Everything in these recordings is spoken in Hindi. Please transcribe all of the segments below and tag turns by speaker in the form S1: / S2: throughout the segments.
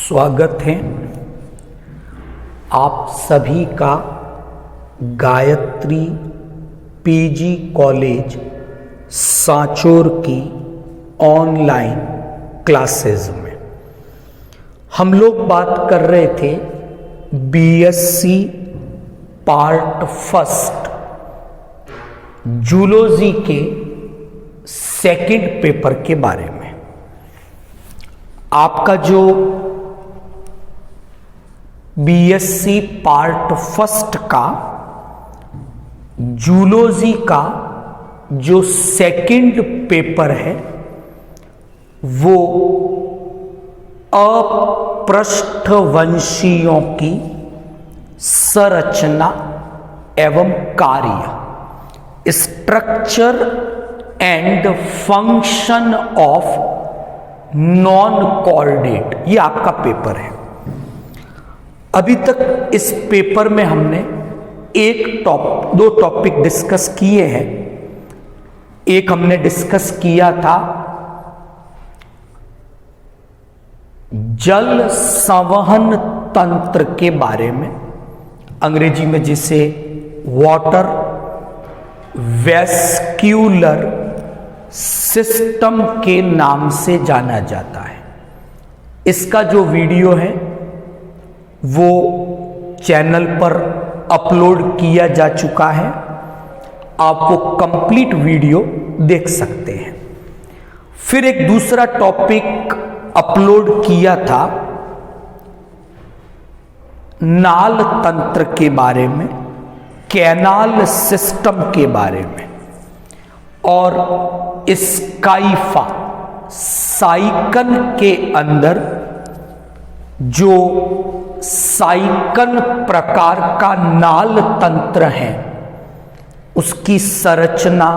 S1: स्वागत है आप सभी का गायत्री पीजी कॉलेज सांचौर की ऑनलाइन क्लासेस में। हम लोग बात कर रहे थे बीएससी पार्ट फर्स्ट जूलॉजी के सेकंड पेपर के बारे में। आपका जो बीएससी पार्ट फर्स्ट का जूलॉजी का जो सेकंड पेपर है वो अपृष्ठवंशियों की संरचना एवं कार्य, structure and function of non chordate, ये आपका पेपर है। अभी तक इस पेपर में हमने दो टॉपिक डिस्कस किए हैं। एक हमने डिस्कस किया था जल संवहन तंत्र के बारे में, अंग्रेजी में जिसे वाटर वेस्क्यूलर सिस्टम के नाम से जाना जाता है। इसका जो वीडियो है वो चैनल पर अपलोड किया जा चुका है, आप वो कंप्लीट वीडियो देख सकते हैं। फिर एक दूसरा टॉपिक अपलोड किया था नाल तंत्र के बारे में, कैनाल सिस्टम के बारे में, और स्काइफा साइकन के अंदर जो साइकन प्रकार का नाल तंत्र है उसकी संरचना,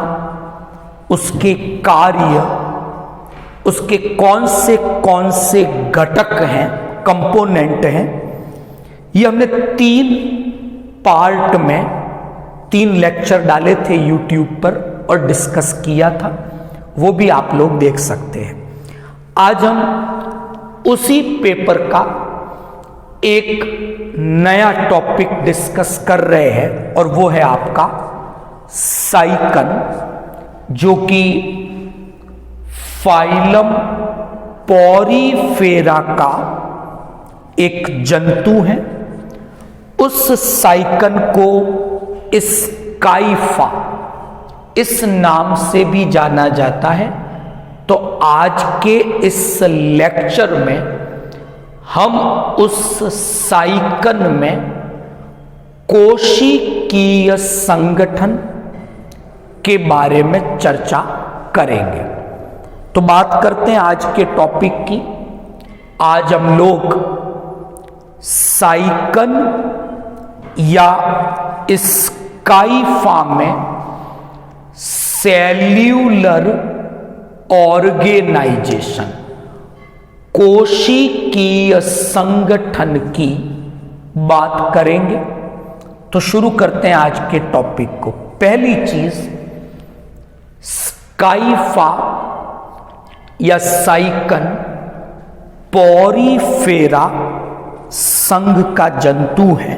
S1: उसके कार्य, उसके कौन से घटक हैं, कंपोनेंट हैं, ये हमने 3 पार्ट में 3 लेक्चर डाले थे यूट्यूब पर और डिस्कस किया था, वो भी आप लोग देख सकते हैं। आज हम उसी पेपर का एक नया टॉपिक डिस्कस कर रहे हैं और वो है आपका साइकन, जो कि फाइलम पोरीफेरा का एक जंतु है। उस साइकन को स्काइफा इस नाम से भी जाना जाता है। तो आज के इस लेक्चर में हम उस साइकन में कोशिकीय संगठन के बारे में चर्चा करेंगे। तो बात करते हैं आज के टॉपिक की। आज हम लोग साइकन या स्काइफा में सेल्यूलर ऑर्गेनाइजेशन, कोशिकीय संगठन की बात करेंगे। तो शुरू करते हैं आज के टॉपिक को। पहली चीज, स्काइफा या साइकन पोरीफेरा संघ का जंतु है,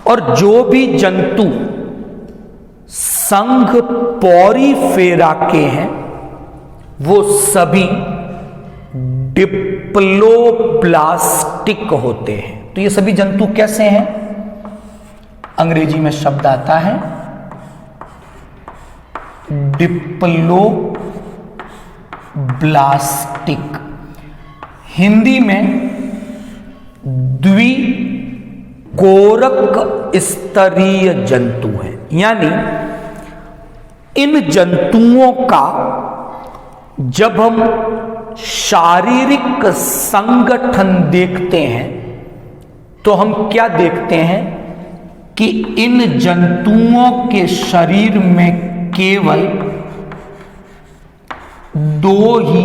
S1: और जो भी जंतु संघ पोरीफेरा के हैं वो सभी डिप्लोब्लास्टिक होते हैं। तो ये सभी जंतु कैसे हैं? अंग्रेजी में शब्द आता है डिप्लोब्लास्टिक, हिंदी में द्विकोरक स्तरीय जंतु है। यानी इन जंतुओं का जब हम शारीरिक संगठन देखते हैं तो हम क्या देखते हैं कि इन जंतुओं के शरीर में केवल 2 ही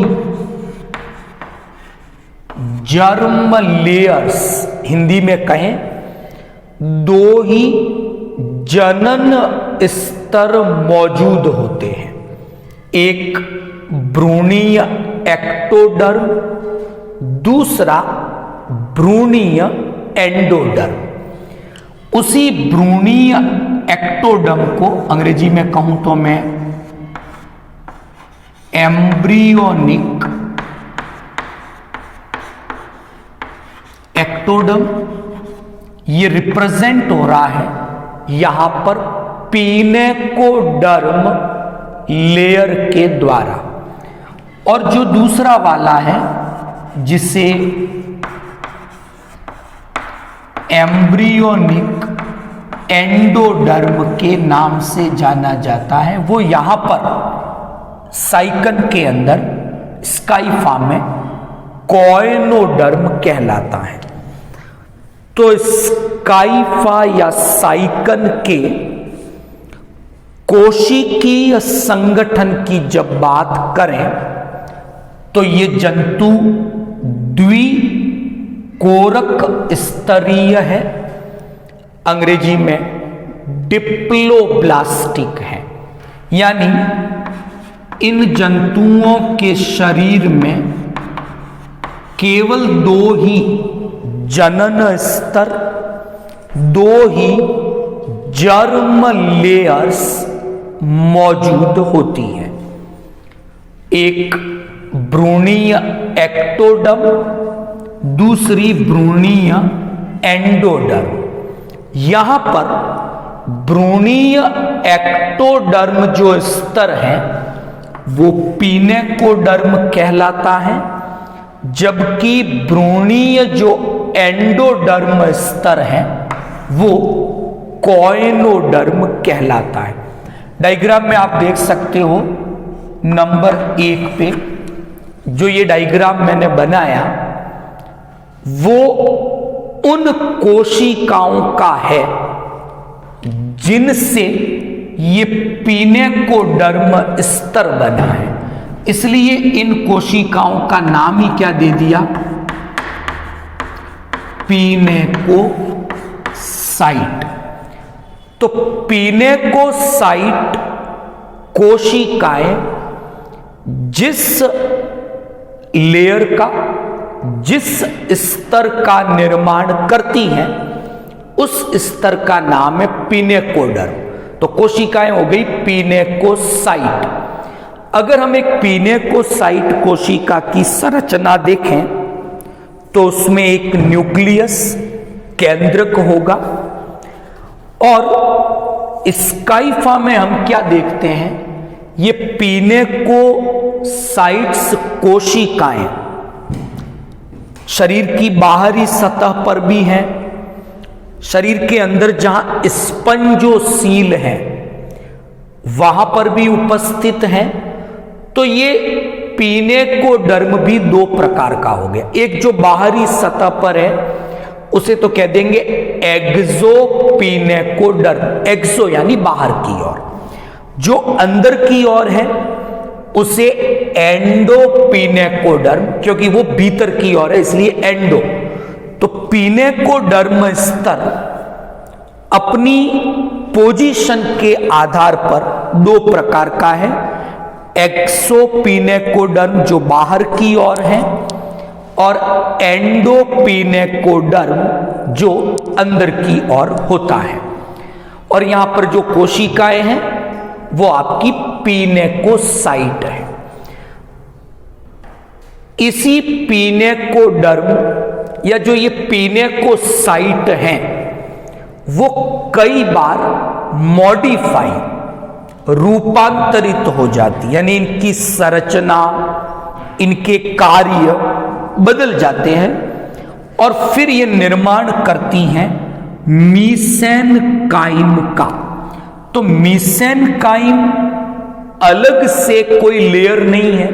S1: जर्म लेयर्स, हिंदी में कहें 2 ही जनन स्तर मौजूद होते हैं। एक भ्रूणीय एक्टोडर्म, दूसरा भ्रूणीय एंडोडर्म। उसी भ्रूणीय एक्टोडर्म को अंग्रेजी में कहूं तो मैं एम्ब्रियोनिक एक्टोडर्म, ये रिप्रेजेंट हो रहा है यहां पर पिनेकोडर्म लेयर के द्वारा। और जो दूसरा वाला है जिसे एम्ब्रियोनिक एंडोडर्म के नाम से जाना जाता है, वो यहां पर साइकन के अंदर स्काइफा में कॉयनोडर्म कहलाता है। तो स्काइफा या साइकन के कोशिकीय संगठन की जब बात करें तो ये जंतु द्विकोरक स्तरीय है, अंग्रेजी में डिप्लोब्लास्टिक है। यानी इन जंतुओं के शरीर में केवल दो ही जनन स्तर, दो ही जर्म लेयर्स मौजूद होती है। एक भ्रूणीय एक्टोडर्म, दूसरी भ्रूणीय एंडोडर्म। यहां पर भ्रूणीय एक्टोडर्म जो स्तर है वो पिनेकोडर्म कहलाता है, जबकि भ्रूणीय जो एंडोडर्म स्तर है वो कॉयनोडर्म कहलाता है। डायग्राम में आप देख सकते हो नंबर 1 पे जो ये डायग्राम मैंने बनाया वो उन कोशिकाओं का है जिनसे ये पिनेकोडर्म स्तर बना है, इसलिए इन कोशिकाओं का नाम ही क्या दे दिया, पिनेकोसाइट। तो पिनेकोसाइट कोशिकाएं जिस लेयर का, जिस स्तर का निर्माण करती हैं उस स्तर का नाम है पिनेकोडर्म। तो कोशिकाएं हो गई पिनेकोसाइट। अगर हम एक पिनेकोसाइट कोशिका की संरचना देखें तो उसमें एक न्यूक्लियस केंद्रक होगा, और स्काइफा में हम क्या देखते हैं, ये पिनेकोसाइट्स कोशिकाएं शरीर की बाहरी सतह पर भी हैं, शरीर के अंदर जहां स्पंजोसील है वहां पर भी उपस्थित हैं। तो ये पिनेकोडर्म भी दो प्रकार का हो गया। एक जो बाहरी सतह पर है उसे तो कह देंगे एक्सोपिनेकोडर्म, एक्सो यानी बाहर की ओर। जो अंदर की ओर है उसे एंडोपिनेकोडर्म, क्योंकि वो भीतर की ओर है इसलिए एंडो। तो पिनेकोडर्म स्तर अपनी पोजीशन के आधार पर दो प्रकार का है, एक्सोपिनेकोडर्म जो बाहर की ओर है और एंडोपिनेकोडर्म जो अंदर की ओर होता है। और यहां पर जो कोशिकाएं हैं वो आपकी पिनेकोसाइट है। इसी पिनेकोडर्म या जो ये पिनेकोसाइट हैं वो कई बार मॉडिफाई, रूपांतरित हो जाती, यानी इनकी संरचना, इनके कार्य बदल जाते हैं और फिर ये निर्माण करती हैं मीसेनकाइम का। तो मीसेनकाइम अलग से कोई लेयर नहीं है,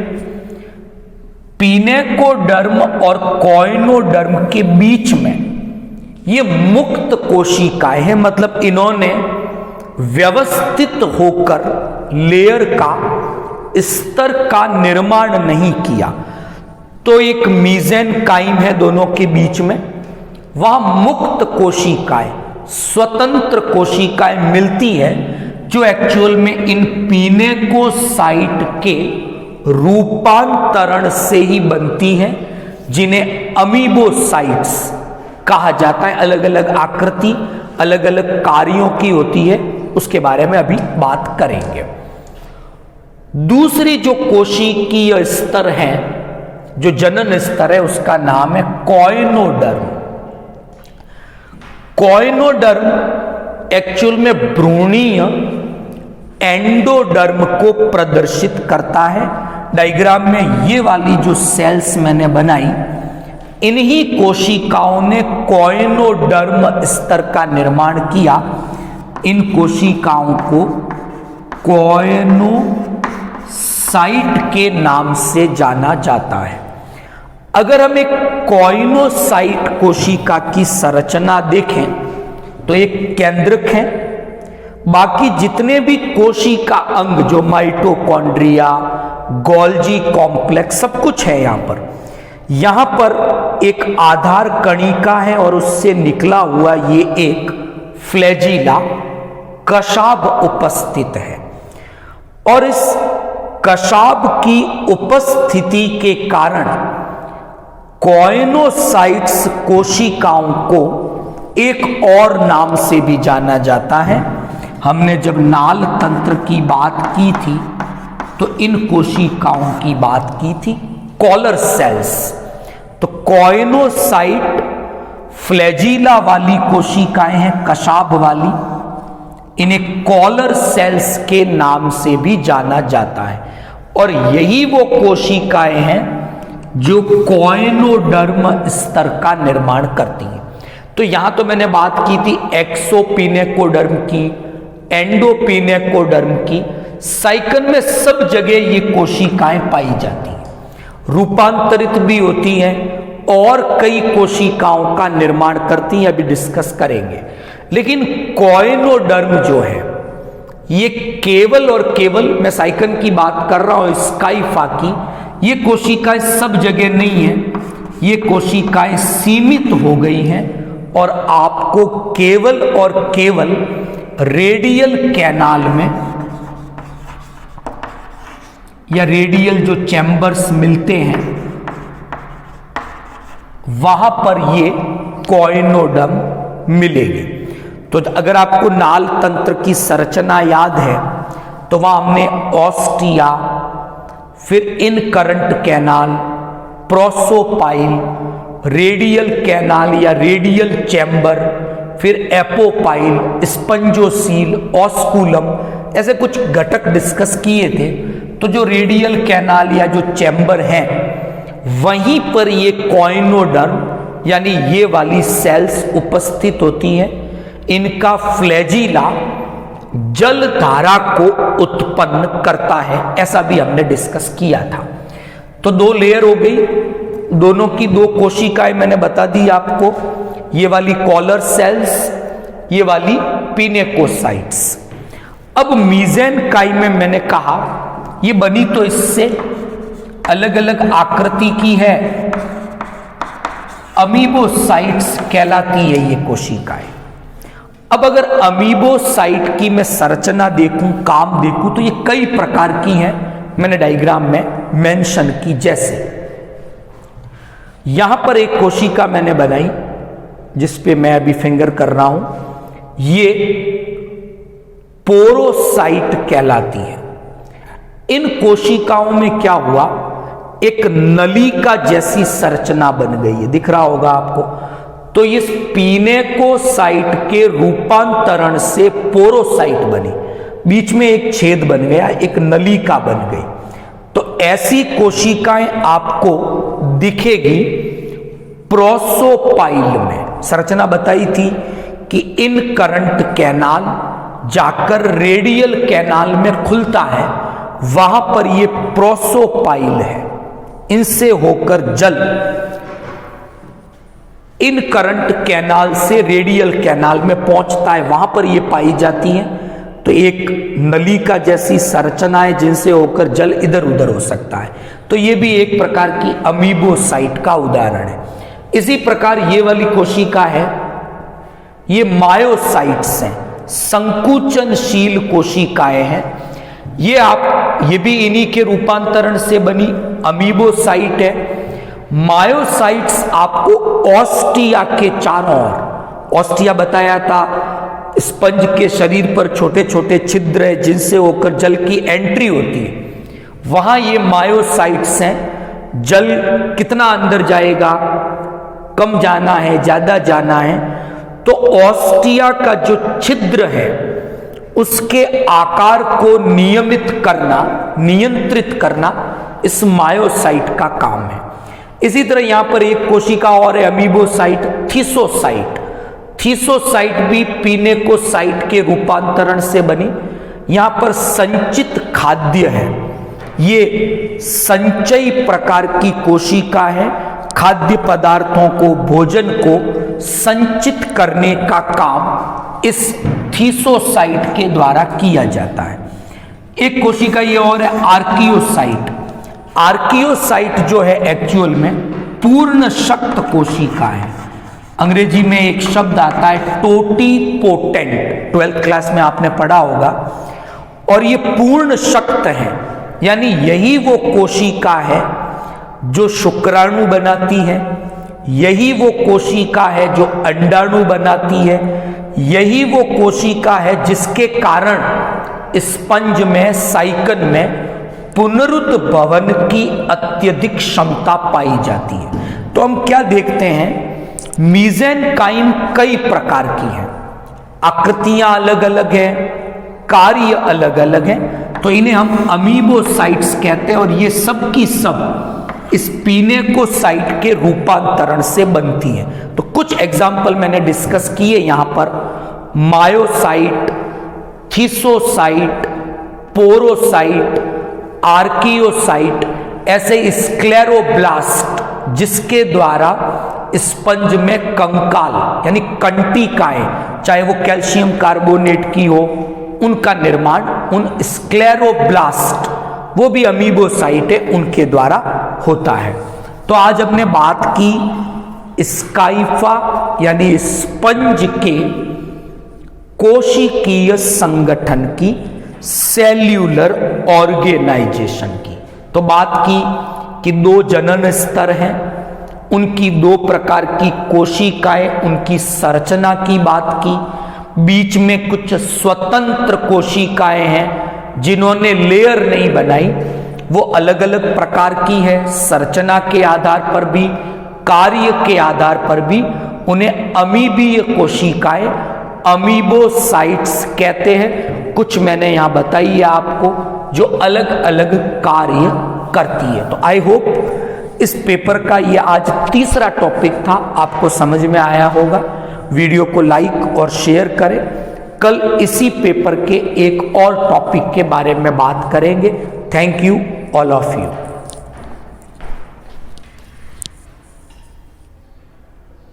S1: पिनेकोडर्म और कॉयनोडर्म के बीच में ये मुक्त कोशिकाएं हैं, मतलब इन्होंने व्यवस्थित होकर लेयर का, स्तर का निर्माण नहीं किया। तो एक मीसेनकाइम है दोनों के बीच में, वहां मुक्त कोशिकाएं, स्वतंत्र कोशिकाएं मिलती है जो एक्चुअल में इन पिनेकोसाइट के रूपांतरण से ही बनती है, जिन्हें अमीबोसाइट्स कहा जाता है। अलग अलग आकृति, अलग अलग कार्यों की होती है, उसके बारे में अभी बात करेंगे। दूसरी जो कोशिकीय स्तर है, जो जनन स्तर है, उसका नाम है कॉइनोडर्म। कॉइनोडर्म एक्चुअल में भ्रूणीय एंडोडर्म को प्रदर्शित करता है। डायग्राम में ये वाली जो सेल्स मैंने बनाई, इन्हीं कोशिकाओं ने कॉइनोडर्म स्तर का निर्माण किया। इन कोशिकाओं को कॉइनोसाइट के नाम से जाना जाता है। अगर हम एक कॉइनोसाइट कोशिका की संरचना देखें तो एक केंद्रक है, बाकी जितने भी कोशिका अंग जो माइटोकॉन्ड्रिया, गोल्जी कॉम्प्लेक्स, सब कुछ है यहां पर एक आधार कणिका है और उससे निकला हुआ ये एक फ्लैजिला कशाभ उपस्थित है। और इस कशाभ की उपस्थिति के कारण कॉइनोसाइट्स कोशिकाओं को एक और नाम से भी जाना जाता है। हमने जब नाल तंत्र की बात की थी तो इन कोशिकाओं की बात की थी, कॉलर सेल्स। तो कॉइनोसाइट फ्लैजिला वाली कोशिकाएं हैं, कशाभ वाली, इन्हें कॉलर सेल्स के नाम से भी जाना जाता है। और यही वो कोशिकाएं हैं जो कॉइनोडर्म स्तर का निर्माण करती हैं। तो यहां तो मैंने बात की थी एक्सोपिनेकोडर्म की, एंडोपिनेकोडर्म की। साइकन में सब जगह ये कोशिकाएं पाई जाती हैं, रूपांतरित भी होती हैं और कई कोशिकाओं का निर्माण करती हैं, अभी डिस्कस करेंगे। लेकिन कॉइनोडर्म जो है ये केवल और केवल, मैं साइकन की बात कर रहा हूं, स्काइफा की, ये कोशिकाएं सब जगह नहीं है, ये कोशिकाएं सीमित हो गई हैं और आपको केवल और केवल रेडियल कैनाल में या रेडियल जो चैम्बर्स मिलते हैं वहां पर ये कॉइनोडर्म मिलेगी। तो अगर आपको नाल तंत्र की संरचना याद है तो वहां हमने ऑस्टिया, फिर incurrent canal, prosopyle, radial canal या रेडियल चैम्बर, फिर एपोपाइल, स्पंजोसील, ऑस्कुलम, ऐसे कुछ घटक डिस्कस किए थे। तो जो रेडियल कैनाल या जो चैम्बर हैं वहीं पर ये कॉइनोडर्म यानी ये वाली सेल्स उपस्थित होती हैं। इनका फ्लैजिला जल धारा को उत्पन्न करता है, ऐसा भी हमने डिस्कस किया था। तो दो लेयर हो गई, दोनों की दो कोशिकाएं मैंने बता दी आपको, ये वाली कॉलर सेल्स, ये वाली पिनेकोसाइट्स। अब मीजेनकाइम में मैंने कहा ये बनी तो इससे अलग अलग आकृति की है, अमीबोसाइट्स कहलाती है ये कोशिकाएं। अब अगर अमीबोसाइट की मैं संरचना देखूं, काम देखूं, तो ये कई प्रकार की हैं, मैंने डायग्राम में मेंशन की। जैसे यहां पर एक कोशिका मैंने बनाई जिस पे मैं अभी फिंगर कर रहा हूं, ये पोरोसाइट कहलाती है। इन कोशिकाओं में क्या हुआ, एक नलिका जैसी संरचना बन गई है, दिख रहा होगा आपको। तो इस पिनेकोसाइट के रूपांतरण से पोरोसाइट बनी, बीच में एक छेद बन गया, एक नलिका बन गई। तो ऐसी कोशिकाएं आपको दिखेगी प्रोसोपाइल में। संरचना बताई थी कि इन करंट कैनाल जाकर रेडियल कैनाल में खुलता है, वहां पर ये प्रोसोपाइल है। इनसे होकर जल इन करंट कैनाल से रेडियल कैनाल में पहुंचता है, वहां पर ये पाई जाती हैं। तो एक नलिका जैसी संरचनाएं जिनसे होकर जल इधर उधर हो सकता है। तो ये भी एक प्रकार की अमीबोसाइट का उदाहरण है। इसी प्रकार ये वाली कोशिका है, ये मायोसाइट्स हैं, संकुचनशील कोशिकाएं हैं। ये भी इन्हीं के रूपांतरण से बनी अमीबोसाइट है। मायोसाइट्स आपको ऑस्टिया के चारों ओर, ऑस्टिया बताया था स्पंज के शरीर पर छोटे छोटे छिद्र है जिनसे होकर जल की एंट्री होती है, वहां ये मायोसाइट्स हैं। जल कितना अंदर जाएगा, कम जाना है ज्यादा जाना है, तो ऑस्टिया का जो छिद्र है उसके आकार को नियमित करना, नियंत्रित करना इस मायोसाइट का काम है। इसी तरह यहां पर एक कोशिका और है अमीबोसाइट, थीसोसाइट। थीसोसाइट भी पिनेकोसाइट के रूपांतरण से बनी। यहां पर संचित खाद्य है, ये संचयी प्रकार की कोशिका है। खाद्य पदार्थों को, भोजन को संचित करने का काम इस थीसोसाइट के द्वारा किया जाता है। एक कोशिका ये और है आर्कियोसाइट। आर्कियोसाइट जो है एक्चुअल में पूर्ण शक्त कोशिका है। अंग्रेजी में एक शब्द आता है टोटीपोटेंट, 12th क्लास में आपने पढ़ा होगा। और ये पूर्ण शक्त है, यानी यही वो कोशिका है जो शुक्राणु बनाती है, यही वो कोशिका है जो अंडाणु बनाती है, यही वो कोशिका है जिसके कारण स्पंज में, साइकन में पुनरुद्भवन की अत्यधिक क्षमता पाई जाती है। तो हम क्या देखते हैं, मीजेनकाइम कई प्रकार की है, आकृतियां अलग अलग है, कार्य अलग अलग है, तो इन्हें हम अमीबोसाइट्स कहते हैं। और ये सब की सब इस पिनेकोसाइट के रूपांतरण से बनती है। तो कुछ एग्जाम्पल मैंने डिस्कस किए यहां पर, मायोसाइट, थीसोसाइट, पोरोसाइट, आर्कियोसाइट, ऐसे स्क्लेरोब्लास्ट जिसके द्वारा स्पंज में कंकाल यानी कंटिकाएं, चाहे वो कैल्शियम कार्बोनेट की हो, उनका निर्माण उन स्क्लेरोब्लास्ट, वो भी अमीबोसाइट है, उनके द्वारा होता है। तो आज हमने बात की स्काइफा यानी स्पंज के कोशिकीय संगठन की, सेल्यूलर ऑर्गेनाइजेशन की। तो बात की कि दो जनन स्तर हैं, उनकी दो प्रकार की कोशिकाएं, उनकी संरचना की बात की। बीच में कुछ स्वतंत्र कोशिकाएं हैं जिन्होंने लेयर नहीं बनाई, वो अलग अलग प्रकार की है, संरचना के आधार पर भी, कार्य के आधार पर भी उन्हें अमीबीय कोशिकाएं, अमीबोसाइट्स कहते हैं। कुछ मैंने यहां बताई है आपको जो अलग अलग कार्य करती है। तो आई होप इस पेपर का ये आज तीसरा टॉपिक था, आपको समझ में आया होगा। वीडियो को लाइक और शेयर करें। कल इसी पेपर के एक और टॉपिक के बारे में बात करेंगे। Thank you all of you.